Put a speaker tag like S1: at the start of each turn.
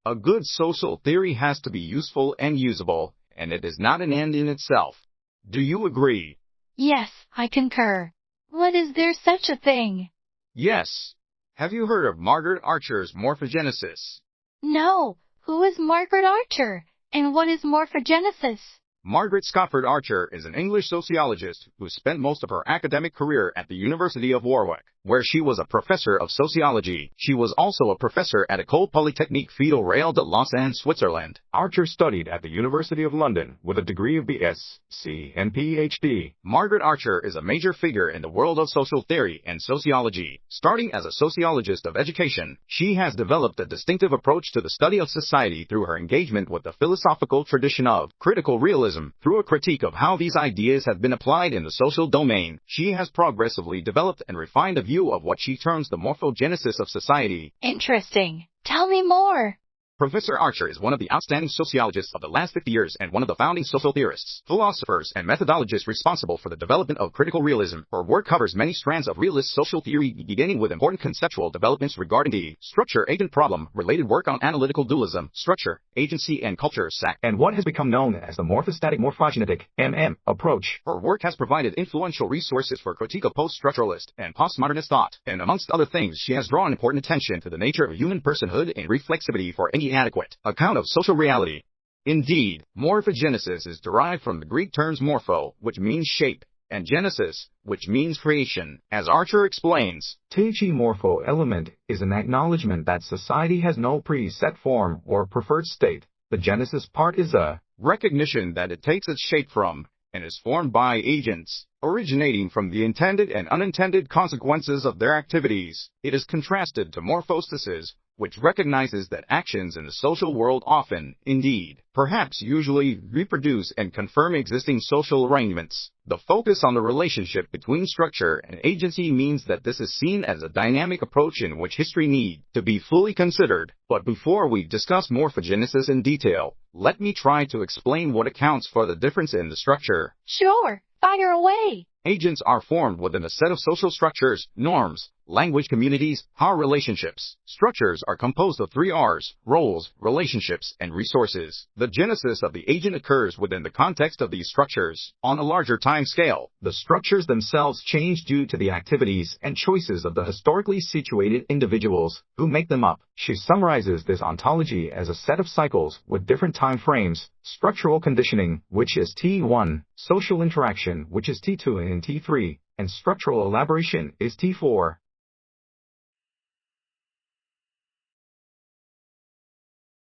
S1: A good social theory has to be useful and usable, and it is not an end in itself. Do you agree?
S2: Yes, I concur. What is there such a thing?
S1: Yes. Have you heard of Margaret Archer's morphogenesis?
S2: No. Who is Margaret Archer? And what is morphogenesis?
S1: Margaret Scofford Archer is an English sociologist who spent most of her academic career at the University of Warwick, where she was a professor of sociology. She was also a professor at École Polytechnique Fédérale de Lausanne, Switzerland.
S3: Archer studied at the University of London with a degree of BSc and PhD.
S1: Margaret Archer is a major figure in the world of social theory and sociology. Starting as a sociologist of education, she has developed a distinctive approach to the study of society through her engagement with the philosophical tradition of critical realism. Through a critique of how these ideas have been applied in the social domain, she has progressively developed and refined a view of what she terms the morphogenesis of society.
S2: Interesting. Tell me more.
S1: Professor Archer is one of the outstanding sociologists of the last 50 years and one of the founding social theorists, philosophers, and methodologists responsible for the development of critical realism. Her work covers many strands of realist social theory, beginning with important conceptual developments regarding the structure-agent problem, related work on analytical dualism, structure, agency, and culture (SAC),
S3: and what has become known as the morphostatic morphogenetic approach.
S1: Her work has provided influential resources for critique of post-structuralist and postmodernist thought, and amongst other things, she has drawn important attention to the nature of human personhood and reflexivity for any adequate account of social reality. Indeed, morphogenesis is derived from the Greek terms morpho, which means shape, and genesis, which means creation. As Archer explains,
S3: Teiji morpho element is an acknowledgement that society has no preset form or preferred state. The genesis part is a
S1: recognition that it takes its shape from, and is formed by agents, originating from the intended and unintended consequences of their activities. It is contrasted to morphostasis, which recognizes that actions in the social world often, indeed, perhaps usually, reproduce and confirm existing social arrangements. The focus on the relationship between structure and agency means that this is seen as a dynamic approach in which history needs to be fully considered. But before we discuss morphogenesis in detail, let me try to explain what accounts for the difference in the structure.
S2: Sure, fire away.
S1: Agents are formed within a set of social structures, norms, language communities, power relationships. Structures are composed of 3 R's: roles, relationships, and resources. The genesis of the agent occurs within the context of these structures. On a larger time scale, the structures themselves change due to the activities and choices of the historically situated individuals who make them up. She summarizes this ontology as a set of cycles with different time frames: structural conditioning, which is T1, social interaction, which is T2 and T3, and structural elaboration is T4.